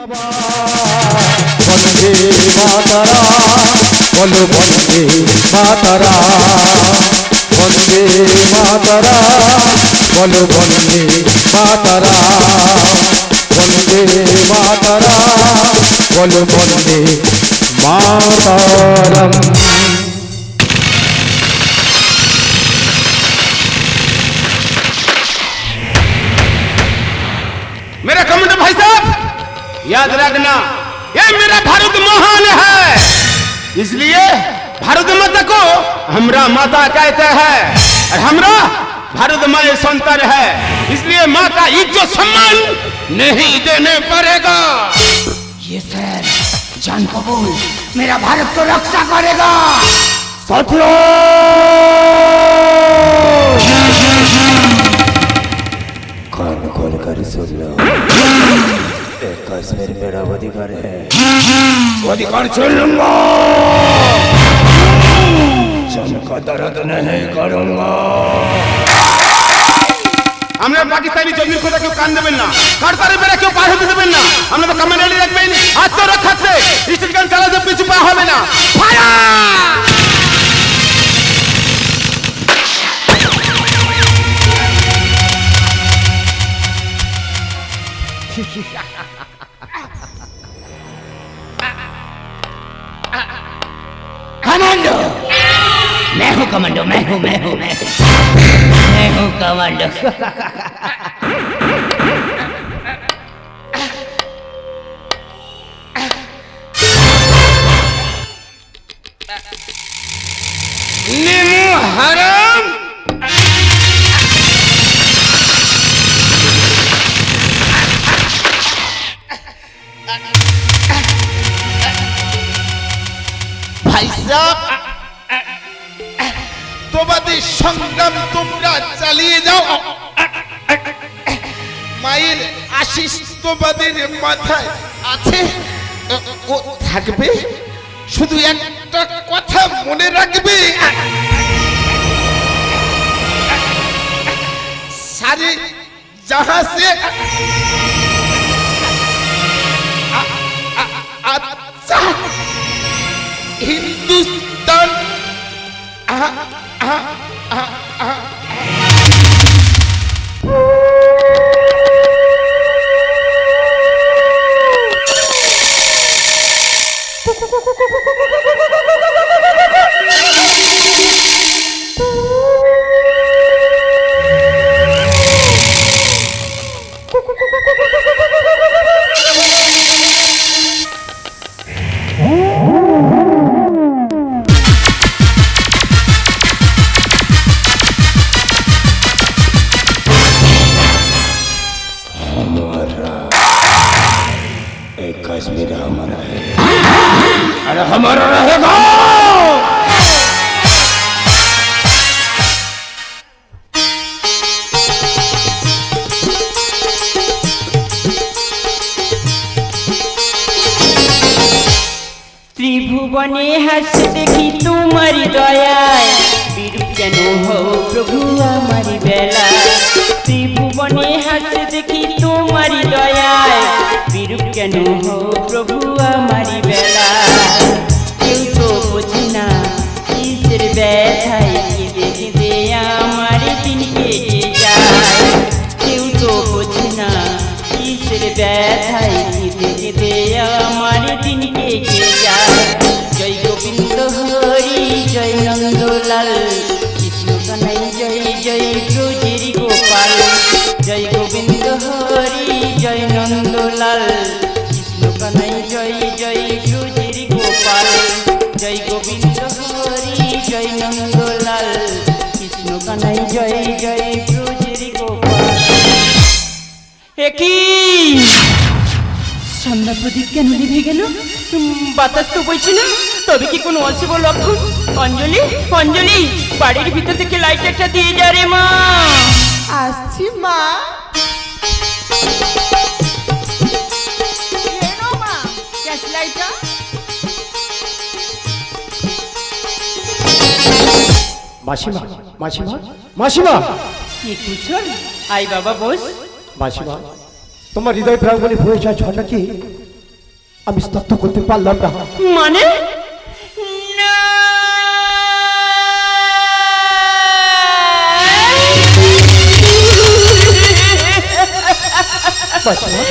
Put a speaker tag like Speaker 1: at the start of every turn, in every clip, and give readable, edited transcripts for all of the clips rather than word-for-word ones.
Speaker 1: বন্দে মাতারা বলো বন্দে মাতারা বন্দে মাতারা বলো বন্দে মাতারা বন্দে মাতারা বলো বন্দে মাতারাম।
Speaker 2: मेरा कमांडर भाई साहब याद रखना ये मेरा भारत महान है, इसलिए भारत माता को हमरा माता कहते हैं और हमरा भारत माँ संतान है, इसलिए माँ का इज्जत सम्मान नहीं देने पड़ेगा।
Speaker 3: ये सर जान कबूल मेरा भारत को रक्षा करेगा।
Speaker 1: साथियों कान खोल कर सुन लो, कश्मीर मेरा अधिकार है, अधिकार छीन लूंगा, का दर्द नहीं करूंगा।
Speaker 2: আমরা পাকিস্তানি জমির কথা কেউ কান দেবেন না, কারতারে বেড়া কেউ পার হতে দেবেন না। আমরা তো কমান্ডারই রাখবেন আত্মরক্ষার্থে, স্টিল গান চালাতে পিছু পা হবে না। ফায়ার!
Speaker 3: कमांडो मैं हूँ कमांडो मैं हूँ कमांडो।
Speaker 2: নিমু হারাম
Speaker 4: ভাই সাহেব তোমাদের সংগ্রাম তোমরা চালিয়ে যাও, মায়ের আশিস তোমাদের মাথায় আছে, ও থাকবে। শুধু একটা কথা মনে রাখবে, সারে জাহাঁ সে আচ্ছা हिंदुस्तान
Speaker 1: कश्मीर हमारा है और हमारा रहेगा।
Speaker 5: त्रिभुवने हस देखी तुम्हारी दयाय বিরূপ কেন হও প্রভু আমারি বেলা। ত্রিভুবনে হস দেখি তোমারি দয়ায় বিরূপ কেন হও প্রভু আমারি বেলা। কেউ তো বোঝে না কিসের ব্যথায় কেঁদে কেঁদে আমার দিন কেটে যায়। কেউ তো বোঝে না কিসের ব্যথায় কেঁদে কেঁদে আমার দিন কেটে যায়। জয় গোবিন্দ হরি জয় নন্দলাল কৃষ্ণ কানাই জয় জয় ব্রজের গোপাল। জয় গোবিন্দ হরি জয় নন্দলাল কৃষ্ণ কানাই জয় জয় ব্রজের গোপাল। জয় গোবিন্দ হরি জয় নন্দলাল কৃষ্ণ কানাই জয় জয় ব্রজের গোপাল। একই সন্ধ্যা প্রদীপ কেন নিভে গেল? বাতাস তো বইছে না, তবে কি কোনো অশুভ লক্ষণ? অঞ্জলি অঞ্জলি বাড়ির ভিতর থেকে লাইট একটা দিয়ে যা রে মা।
Speaker 6: আসছি মা। মা গ্যাস লাইটটা
Speaker 1: মাসিমা মাসিমা মাসিমা
Speaker 5: কি কুশল? আই বাবা বস।
Speaker 1: মাসিমা তোমার হৃদয় প্রাঙ্গণে বয়ে যায় ঝর্ণা কি
Speaker 7: আমি স্তব্ধ করতে পারলাম না।
Speaker 5: মানে না
Speaker 7: মাসিমা,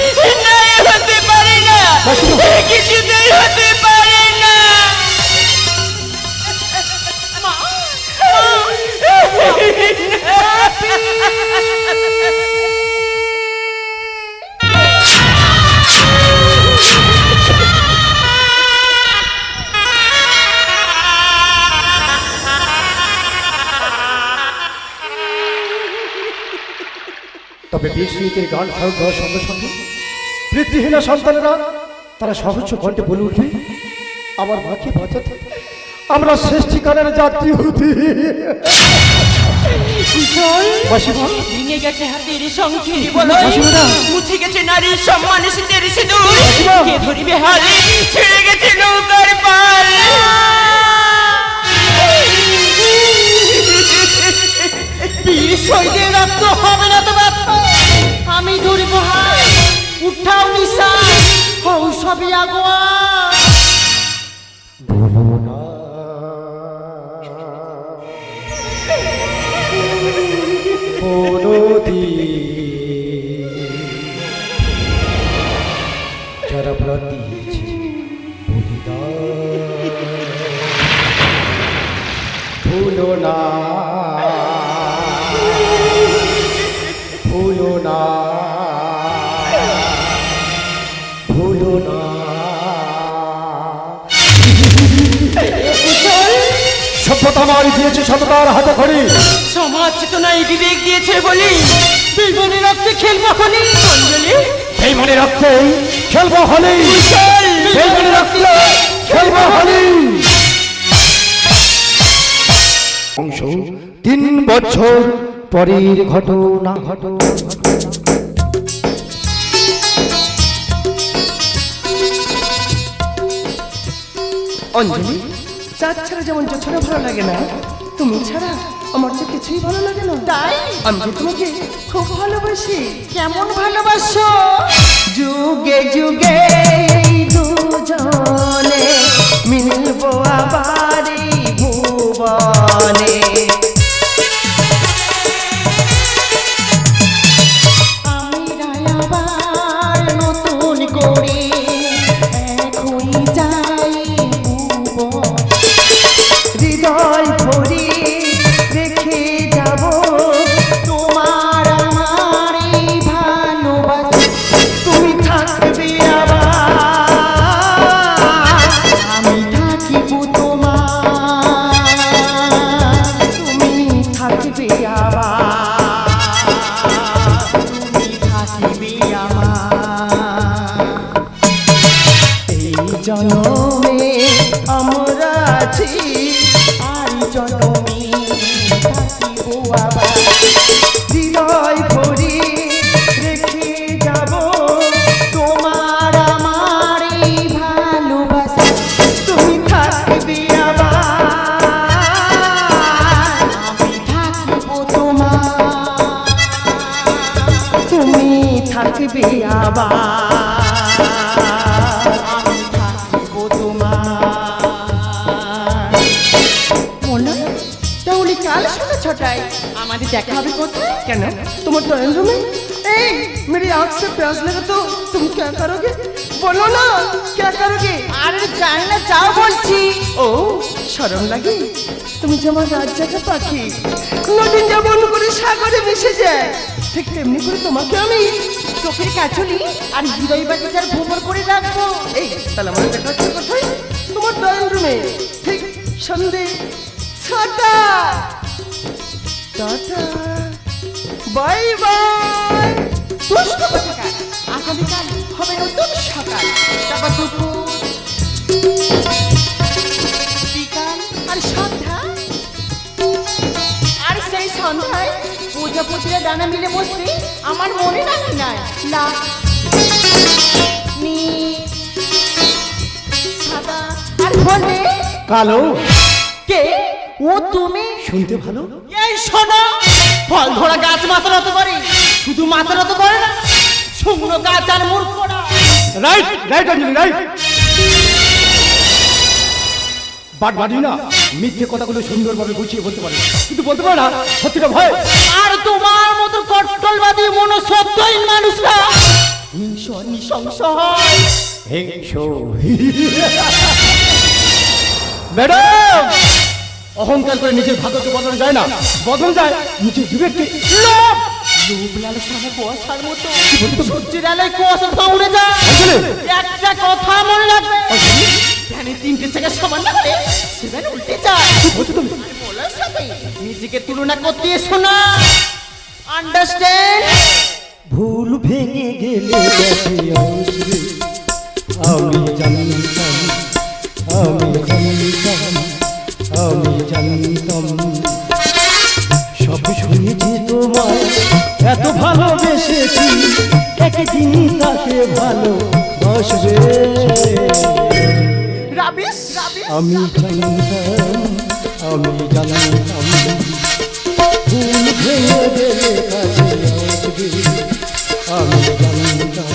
Speaker 5: না, এ হতে পারে না,
Speaker 7: মাসিমা।
Speaker 5: এ কিছুতেই হতে পারে না।
Speaker 7: তবে বিস্মৃতির গান ফারুক হওয়ার সঙ্গে সঙ্গে বৃত্তিহীনা সন্তানেরা তারা সহজ কণ্ঠে বলে উঠবে, আমার মাকে বাঁচাতে আমরা সৃষ্টিকারের যাত্রী হতে। মাসিমা,
Speaker 5: ভেঙে গেছে হাতের সংখ্যের বলয়,
Speaker 7: মাসিমারা।
Speaker 5: মুছে গেছে নারীর সম্মান শীতের সিঁদুর,
Speaker 7: মাসিমা।
Speaker 5: কে ধরিবে হালে, ছেড়ে গেছে নৌকার পাল।
Speaker 6: বীর শহীদের রক্ত হবে না তো ব্যর্থ। আমি ধরিব হাল, উঠাও নিশান, হও সবই আগোয়া।
Speaker 7: যারা প্রাণ দিয়েছে ভুলো না, ভুলো না, ভুলো না। সভ্যতা মারি দিয়েছে সততার হাতে খড়ি,
Speaker 5: সমাজ চেতনায় বিবেক দিয়েছে বলি
Speaker 6: বিজনী রক্তে খেলবো হলি।
Speaker 5: অঞ্জলি
Speaker 7: এই মনে রাখতে খেলবো হলি, এই মনে রাখতে খেলবো হলি। অংশ 3 বছর পরের ঘটনা।
Speaker 6: অঞ্জলি, চাঁদ ছাড়া যেমন জোছনা ভালো লাগে না, তুমি ছাড়া আমার যে কিছুই ভালো লাগে না। তাই আমি যে তোমাকে খুব ভালোবাসি। কেমন ভালোবাসো? যুগে যুগে এই দুজনে মিলবো আবার এই ভুবনে। আমরা আবার নতুন করে এক হয়ে যাই ভুবন। হৃদয় ভরি রেখে যাব তোমার আমার এই ভালোবাসা। তুমি থাকবে আবার, আমি থাকিব তোমার। তুমি থাকবে আবার, তুমি থাকিবে আমার। এই জনমে আমরা আছি, আর জনমে থাকিব আবার। হৃদয় ভরি রেখে যাব তোমার আমার এই ভালোবাসা। তুমি থাকবে আবার, আমি থাকিব তোমার। তুমি থাকবে আবার, আমি থাকিব তোমার। মোনা, তাহলে কাল সাড়ে 6টায় আমাদের দেখা হবে কোথায়? কেন, তোমার ড্রয়িং রুমে? এই मेरी आँख से प्यास लगा तो तुम क्या करोगे? बोलो ना, क्या करोगे? अरे जाए ना, जाओ বলছি। ও শরম লাগে? তুমি যেমন রাজ্জাকা পাখি নদীন যেমন করে সাগরে মিশে যায়, ঠিক তেমনি করে তোমাকে আমি চোখের কাছলি আর হৃদয় বাগিচার ভ্রমণ করে রাখবো। এই তাহলে আমাদের দেখা হচ্ছে কোথায়? তোমার ড্রয়িং রুমে, ঠিক সন্ধে 6টা। Tata, bye bye. দুষ্ট কোথাকার, আগামীকাল হবে নতুন সকাল, তারপর দুপুর, বিকাল আর সন্ধ্যা। আর সেই সন্ধ্যায় প্রজাপতিরা ডানা মিলে বসবে আমার মনে রাখি নাই। লাল, নীল, সাদা আর হলে
Speaker 7: কালো।
Speaker 6: কে? ও তুমি?
Speaker 7: শুনতে ভালো।
Speaker 6: এই শোনো, ফল ধরা গাছ মাথা নত করে, শুধু মাথা নত করে না, শুকনো গাছ আর মূর্খরা।
Speaker 7: Right right Anjali right. But বাড়ি না মিথ্যে কথাগুলো সুন্দরভাবে গুছিয়ে বলতে পারে, কিন্তু বলতে পারে না সত্যিটা ভয়।
Speaker 5: আর তোমার মতো কট্টলবাদী মনসত্ত্বহীন মানুষরা হিংস নৃশংস হয়।
Speaker 7: ম্যাডাম, অহংকার করে নিজের ভাগ্যকে বদলানো যায় না, বদলানো যায় নিজের বিবেককে।
Speaker 5: লোভ লালসা কুয়াশার মতো সূর্যের আলোয় কুয়াশা উড়ে যায়। একটা কথা মনে রাখবে, ধ্যানের 3টে থেকে সমান না হলে সেখানে উল্টে যায়। বলার সাথে নিজেকে তুলনা করতে এসো না, আন্ডারস্ট্যান্ড?
Speaker 7: ভুল ভেঙে গেলে আমি জানতাম, সব শুনেছি তোমায় এত ভালোবেসেছি, একদিন তাকে ভালোবাসবে।
Speaker 5: রাবিশ
Speaker 7: আমি জানতাম ভুল ভেঙে গেলে কাছে আসবে। আমি জানতাম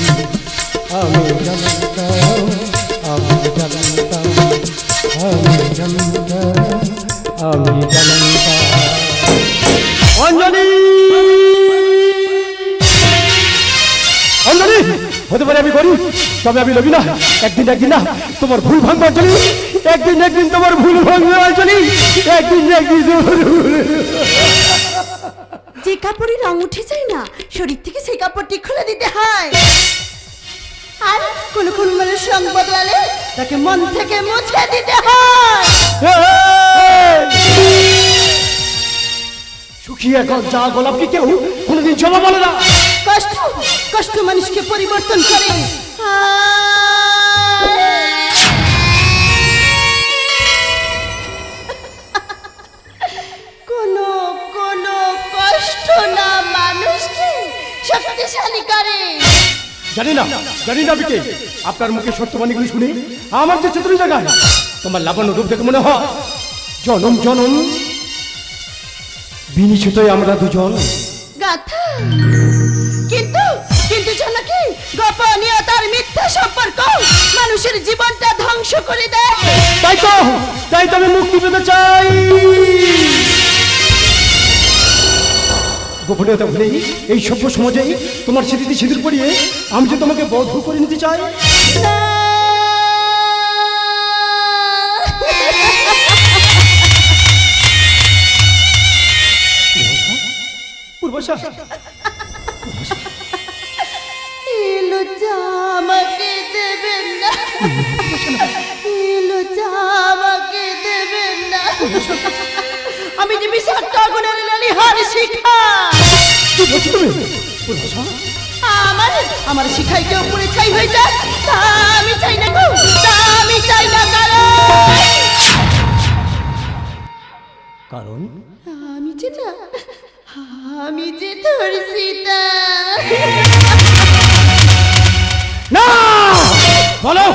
Speaker 7: অঞ্জলি, অঞ্জলি, হতে পারে আমি করি, তবে আমি লবি না। একদিন না তোমার ভুল ভাঙবে অঞ্জলি, একদিন তোমার ভুল ভাঙবে অঞ্জলি, একদিন
Speaker 8: যে কাপড়ে রং উঠে যায় না, শরীর থেকে সেই কাপড়টি খুলে দিতে হয়। আর কোন মানুষ রং বদলালে তাকে মন থেকে মুছে দিতে হয়।
Speaker 7: শুকিয়ে যা গোলাপকে কেউ কোনোদিন জমা বলে না।
Speaker 8: কষ্ট মানুষকে পরিবর্তন করে। কোনো কষ্ট না মানুষকে শক্তিশালী করে।
Speaker 7: জানি না বিকে, আপনার মুখে সত্যবাণীগুলি শুনে আমার যে চিত্র জায়গায় তোমার লাবণ্য রূপ দেখে মনে হয় জনম বিনিশ্চিতই আমরা দুজন
Speaker 8: গাথা। কিন্তু জানকি, গোপনীয়তার মিথ্যা সম্পর্ক মানুষের জীবনটা ধ্বংস করে দেয়।
Speaker 7: তাই তো আমি মুক্তি পেতে চাই। গোপনীয়তা ভুলেই এই সভ্য সমাজে তোমার স্মৃতিতে সিঁদুর পরিয়ে আমি যে তোমাকে বধূ করে নিতে চাই। পূর্বাশা,
Speaker 8: আমাকে দেবেন না, আমাকে দেবেন না। আমি যে বিষাক্ত আগুনের লালিহার শিখা। আমার শিখাই কেউ পুড়ে ছাই হয়ে যায়, তা আমি চাই না গো, তা আমি চাই না।
Speaker 7: কারণ
Speaker 8: আমি যে তোর সীতা।
Speaker 7: না, বলো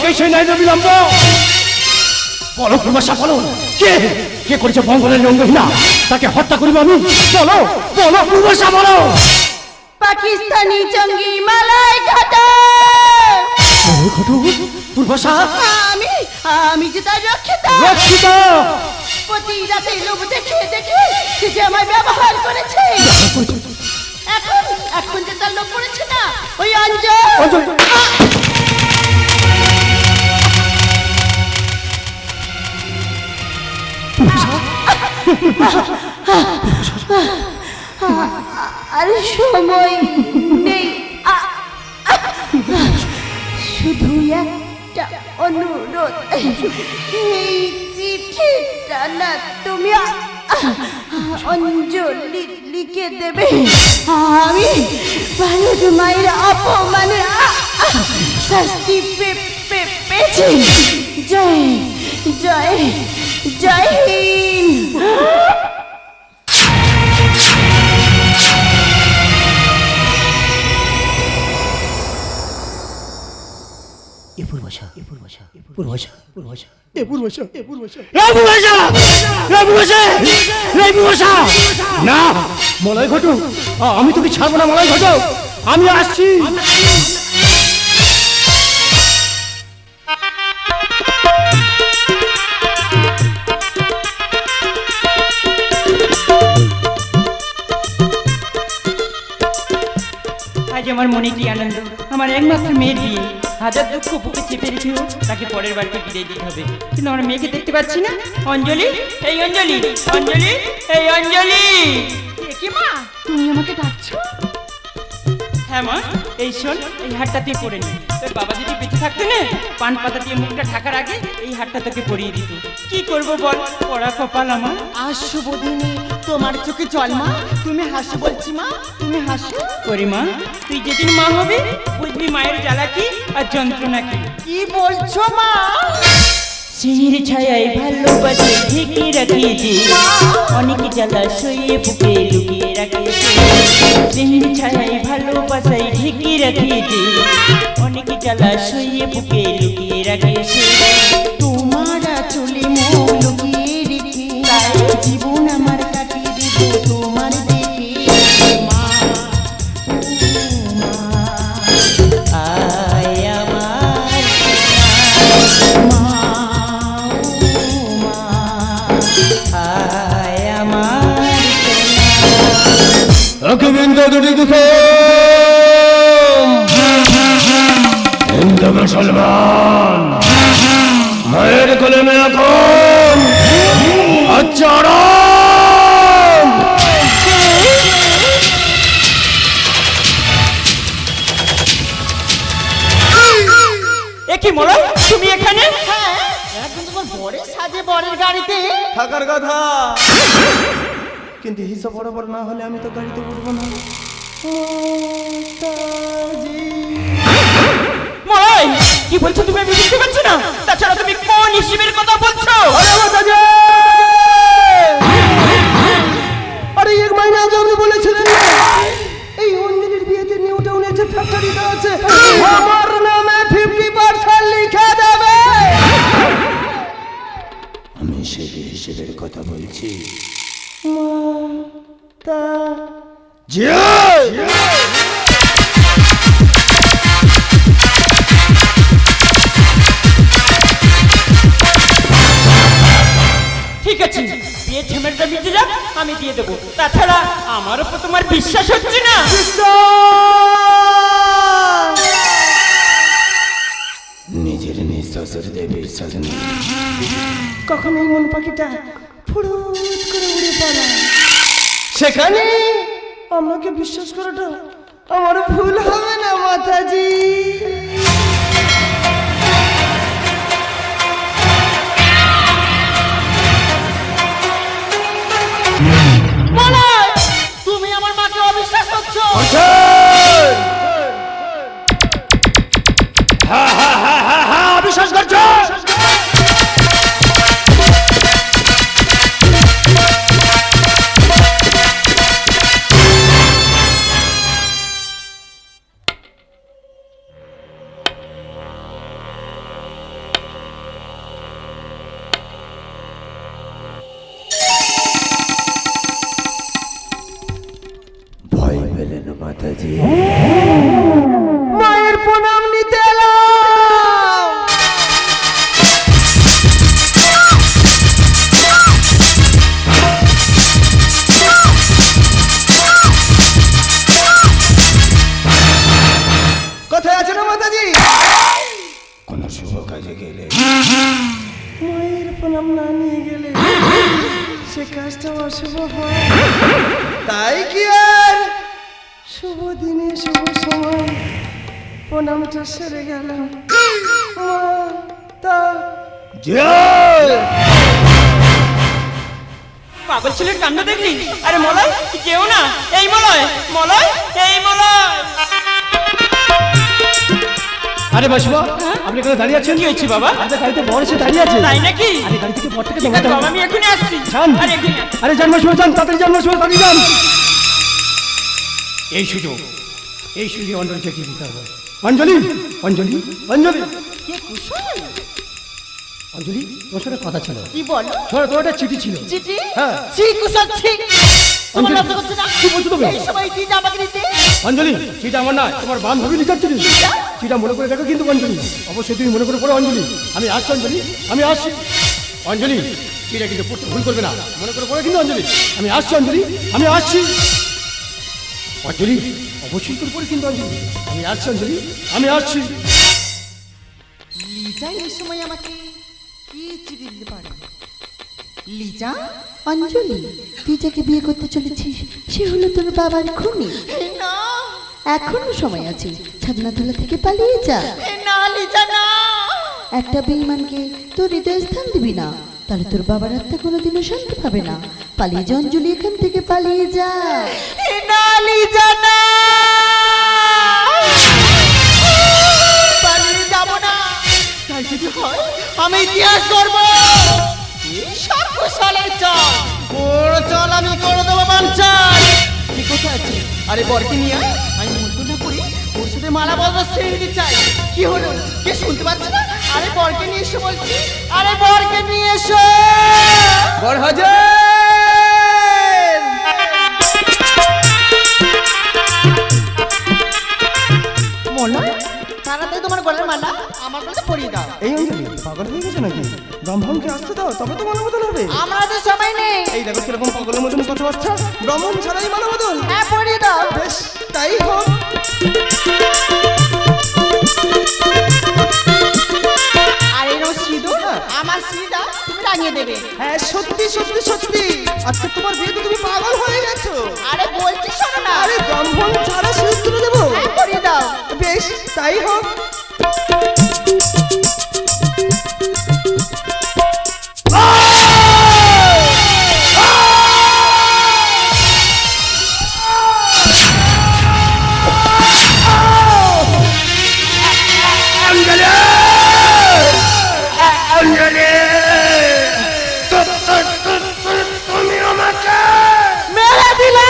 Speaker 7: কে সেই নাই বিলম্ব, বলো পূর্বাশা, বলো কে করেছে বঙ্গলের অঙ্গহীনা, তাকে হত্যা করিব আমি। বলো পূর্বাশা, বলো।
Speaker 8: পাকিস্তানি জঙ্গি মালাই ঘাটা।
Speaker 7: পূর্বাশা,
Speaker 8: আমি যে তার রক্ষিত। প্রতি রাতে লোভ দেখে সে যে আমায় ব্যবহার করেছে। এখন যে তার লোভ করেছে না, ওই অঞ্জল। আর সময় নেই, শুধু একটা অনুরোধ, এই চিঠিটা না তুমি অঞ্জলি লিখে দেবে। আমি ভারত মায়ের অপমানের শাস্তি পেয়েছি। জয় হিন্দ।
Speaker 7: না মলয় ঘটু, আমি তোকে ছাড়বো না। মলয় ঘটু, আমি আসছি।
Speaker 5: আজ আমার মনে কি আনন্দ, আমার একমাত্র মেয়ের বিয়ে। হাজার দুঃখ বুকে চেপে রেখেও তাকে পরের বাড়িতে বিদায় দিতে হবে, কিন্তু আমার মেয়েকে দেখতে পাচ্ছি না। অঞ্জলি, এই অঞ্জলি, অঞ্জলি, এই অঞ্জলি।
Speaker 8: কি মা, তুমি আমাকে ডাকছো?
Speaker 5: হ্যাঁ মা, এই শোন, এই হারটা তুই পরে নি। তোর বাবা যদি বেঁচে থাকতো না, পান পাতা দিয়ে মুখটা ঢাকার আগে এই হারটা তোকে পরিয়ে দিত। কি করবো বল, পড়া কপাল আমার।
Speaker 6: আর শুভ দিনে তোমার চোখে জল মা, তুমি হাসো বলছি মা, তুমি হাসো।
Speaker 5: ওরে মা, তুই যেদিন মা হবি বুঝবি মায়ের জ্বালা কি আর যন্ত্রণা কি।
Speaker 6: কি বলছো মা?
Speaker 5: সিঁড়ির ছায়ায় ভালোবাসে ঢেকে রাখিয়েছে, অনেক জ্বালা সইয়ে বুকে লুকিয়ে রাখিয়েছে। সিঁড়ির ছায়ায় ভালোবাসায় ঢেকে রাখিয়েছে, অনেক জ্বালা সইয়ে বুকে লুকিয়ে রাখিয়েছে।
Speaker 6: তোমার চলে মুখ লুকিয়ে রেখে তাই জীবন আমার কাটিয়ে দেব তোমার দেখে। মা,
Speaker 5: আয় আমার
Speaker 6: মা,
Speaker 5: আয় আমার
Speaker 2: অকিবিন্দু দুটি কুসুম হিন্দু মুসলমান মায়ের কোলে মে এখন আচরণ।
Speaker 5: কি মনে তুমি এখানে?
Speaker 6: এখন তোমার বরের সাজে বরের গাড়িতে
Speaker 7: থাকার কথা, কিন্তু হিসাব বরাবর না হলে আমি তো গাড়িতে উঠবো না।
Speaker 5: মলয়, কি বলছো তুমি? আমি বুঝতে পারছি না। তাছাড়া তুমি কোন হিসেবের কথা বলছো?
Speaker 7: আরে এক মাইনে আগে আপনি বলেছিলেন না এই অঞ্জলির বিয়েতে নিউ টাউনে যে ফ্যাক্টরিটা আছে আমার নামে 50% লিখে দেবে।
Speaker 1: আমি সেই হিসেবের কথা বলছি।
Speaker 5: ঠিক আছে, বিয়ে ঝামেলাটা মিটে যাক, আমি দিয়ে দেবো। তাছাড়া আমার উপর তোমার বিশ্বাস হচ্ছে না।
Speaker 1: নিজের নিঃশ্বাসের দিয়ে বিশ্বাস নেই।
Speaker 7: কখন এই মন পাখিটা ফুরুত করে উড়ে পালায়, সেখানে আমাকে বিশ্বাস করাটা আমার ভুল হবে না মাতাজি।
Speaker 6: তুমি আমার মাকে অবিশ্বাস করছো।
Speaker 2: বিশ্বাস করছো?
Speaker 1: ভয় পেলেন মাতাজি?
Speaker 7: মায়ের প্রণাম নিতে এলাম। কোথায় আছেন মাতাজি?
Speaker 1: কোন শুভ কাজে গেলে
Speaker 7: মায়ের প্রণাম না নিয়ে গেলে সে কাজটা অশুভ হয়। তাই কি আর শুভ দিনে শুভ সময় প্রণামটা সেরে গেলাম। তা
Speaker 5: পাগল ছেলের কাণ্ড দেখলি? আরে মলয়, কেউ না। এই মলয়, মলয়, এই মলয়।
Speaker 7: আরে বাসুবা, আপনি এখানে দাঁড়িয়ে আছেন?
Speaker 5: কি হয়েছে বাবা?
Speaker 7: আপনার গাড়িতে বড় সে দাঁড়িয়ে আছে।
Speaker 5: তাই নাকি?
Speaker 7: আরে গাড়ি থেকে বড়টাকে
Speaker 5: ঠিক আছে
Speaker 7: নামাতে
Speaker 5: বাবা,
Speaker 7: হবে।
Speaker 5: আমি এখনই আসছি।
Speaker 7: যান।
Speaker 5: আরে এখনই আসছি।
Speaker 7: আরে যান বাসুবা, যান তাড়াতাড়ি, যান বাসুবা, তাড়াতাড়ি যান।
Speaker 2: এই সুযোগ অঞ্জলিকে কি দিতে হবে?
Speaker 7: অঞ্জলি, অঞ্জলি, অঞ্জলি, অঞ্জলি, তোর সাথে কথা ছিল।
Speaker 6: কি বলো?
Speaker 7: তোর একটা চিঠি ছিল।
Speaker 6: চিঠি?
Speaker 7: হ্যাঁ।
Speaker 6: ছি কুশল ছি। তোমার
Speaker 7: অঞ্জলি,
Speaker 6: লজ্জা করছে না?
Speaker 7: কি বলছো তুমি?
Speaker 6: এই সময় চিঠি আমাকে দিতে?
Speaker 7: অঞ্জলি, চিঠি আমার না, তোমার বান্ধবী লিখার চিঠি। চিঠিটা মনে করে দেখো কিন্তু অঞ্জলি, অবশ্যই তুমি মনে করে পড়ো অঞ্জলি। আমি আসছি অঞ্জলি, আমি আসছি অঞ্জলি। চিঠিটা কিন্তু পড়তে ভুল করবে না, মনে করে পড়ো কিন্তু অঞ্জলি। আমি আসছি অঞ্জলি, আমি আসছি অঞ্জলি অবশ্যই তোর পরে কিন্তু অঞ্জলি আমি আসছি অঞ্জলি আমি আসছি।
Speaker 5: লিজা এই সময় আমাকে কি চিঠি দিতে পারে? লিজা,
Speaker 8: অঞ্জলি, তুই যাকে বিয়ে করতে চলেছিস সে হলো তোর বাবার খুনি।
Speaker 5: না
Speaker 8: এখনো সময় আছে, ছাদনাতলা থেকে পালিয়ে যা।
Speaker 5: না লিজা না।
Speaker 8: একটা বেঈমানকে তোর হৃদয়ে স্থান দিবি না, তাহলে তোর বাবার আত্মা কোনোদিনও শান্তি পাবে না। পালিয়ে যা অঞ্জলি, এখান থেকে পালিয়ে যা।
Speaker 5: না লিজা না, পালিয়ে যাব না। তাই যদি হয় আমি ইতিহাস করবো। সর্বশালের চল, বড় চল আমি করে দেবো বাঞ্চাল। তুই কোথায় আছিস? আরে বরকে নিয়ে আয়, আমি মন্ত্র না করি ওর সাথে মালা বদল ছেড়ে দিতে চাই। কি হলো, কে শুনতে পাচ্ছে না? আরে বরকে নিয়ে এসো বলছি, আরে বরকে নিয়ে এসো।
Speaker 2: বড় হাজার
Speaker 5: মোনা, তাড়াতাড়ি তোমার গলার মালা আমার গলাতে পরিয়ে দাও।
Speaker 7: এই অঞ্জলি পাগল হয়ে গেছে নাকি? ব্রাহ্মণকে আসতে দাও, তবে তো মালা বদল হবে।
Speaker 5: আমরা তো সময় নেই।
Speaker 7: এই দেখো কিরকম পাগলের মতন কথাবার্তা। ব্রাহ্মণ ছাড়াই মালা বদল?
Speaker 5: হ্যাঁ, পরিয়ে দাও।
Speaker 7: বেশ, তাই হোক।
Speaker 5: আর এরকম সিঁদুর আমার সিঁদা তুমি রাঙিয়ে দেবে।
Speaker 7: হ্যাঁ সত্যি সত্যি সত্যি। আচ্ছা তোমার বিয়েতে তুমি পাগল হয়ে গেছো?
Speaker 5: আরে বলছি শোনো না।
Speaker 7: আরে ব্রাহ্মণ ছাড়া সিঁদুর তুলে দেবো?
Speaker 5: হ্যাঁ, পরিয়ে দাও।
Speaker 7: বেশ, তাই হোক।
Speaker 1: তুমি আমাকে
Speaker 5: মেরে দিলে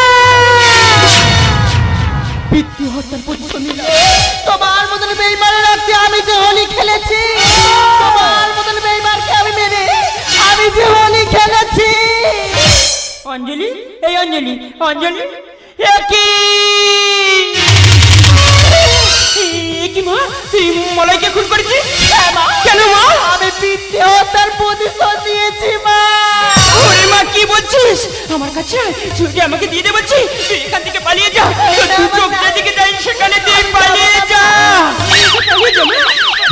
Speaker 5: পিতৃ হত্যার পজিশন নিল। তোমার মতন বেইমানের রাখতে আমি যে হোলি খেলেছি, তোমার মতন বেইমানকে আমি মেরে আমি যে হোলি খেলেছি। অঞ্জলি, এই অঞ্জলি, অঞ্জলি একই কি মা, তুই মলাইকে খুন করেছিস? কেন মা? আমি পিতৃ হত্যার প্রতিশোধ নিয়েছি মা। ওরে মা, কি বলছিস? আমার কাছে ছুটি আমাকে দিয়ে দে বলছি। তুই এখান থেকে পালিয়ে যা, তুই চোখ যেদিকে যাই সেখানে তুই পালিয়ে যা।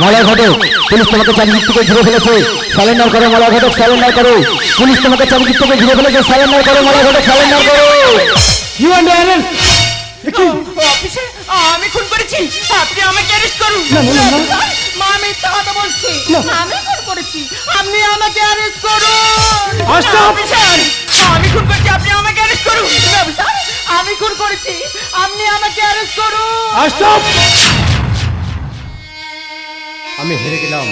Speaker 9: মালা ঘটক, পুলিশ তোমাকে চারিদিক থেকে ঘিরে ফেলেছে, সারেন্ডার করো মালা ঘটক, সারেন্ডার করো। পুলিশ তোমাকে চারিদিক থেকে ঘিরে ফেলেছে, সারেন্ডার করো মালা ঘটক, সারেন্ডার করো।
Speaker 7: ইউ অ্যান্ড অ্যারেন
Speaker 5: অফিসে আমি খুন করেছি, আপনি আমাকে অ্যারেস্ট করুন। মা, আমি মিথ্যা কথা বলছি, আমি খুন করেছি, আপনি আমাকে অ্যারেস্ট করুন। অফিসার, আমি খুন করেছি, আপনি আমাকে অ্যারেস্ট করুন। অফিসার, আমি খুন করেছি, আপনি আমাকে অ্যারেস্ট করুন।
Speaker 7: স্টপ। আমি হেরে গেলাম।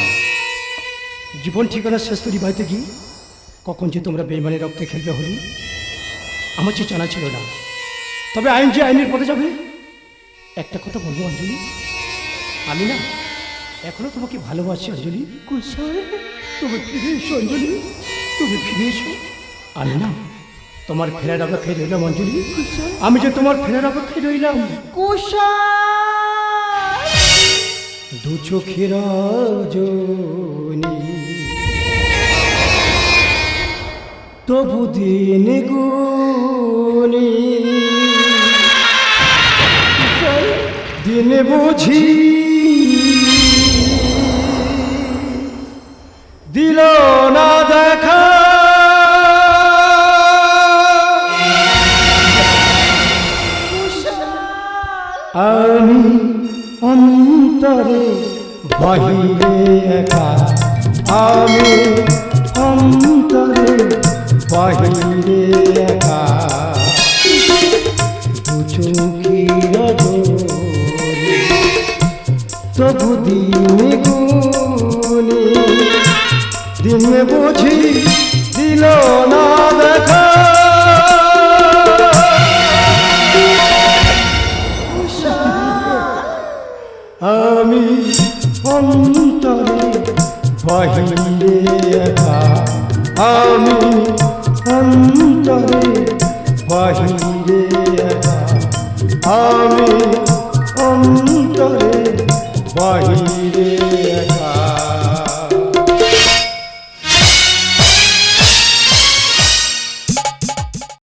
Speaker 7: জীবন ঠিকানা শেষ তৈরি বাড়িতে গিয়ে কখন যে তোমরা বেইমানের রক্তে খেলবে হলি আমার যে জানা ছিল না। তবে আইন যে আইনের পথে যাবে। একটা কথা বলবো অঞ্জলি, আমি না এখনো তোমাকে ভালোবাসি অঞ্জলি। কুশল, তুমি ফিরে এসো অঞ্জলি, তুমি ফিরে এসো। আমি না তোমার ফেরার অপেক্ষায় রইলাম অঞ্জলি, আমি যে তোমার ফেরার অপেক্ষায় রইলাম।
Speaker 5: কুশল,
Speaker 7: দু চোখের রজনী তবু দিন গুনি, দিন বুঝি দিল না দেখা। আমি অন্তরে বাহিরে একা, আমি অন্তরে বাহিরে একা। দু চোখের রজনী তবু দিন গুনি, দিন বুঝি দিল না দেখা। আমি অন্তরে বাহিরে একা, আমি অন্তরে বাহিরে একা, আমি অন্তরে বাহিরে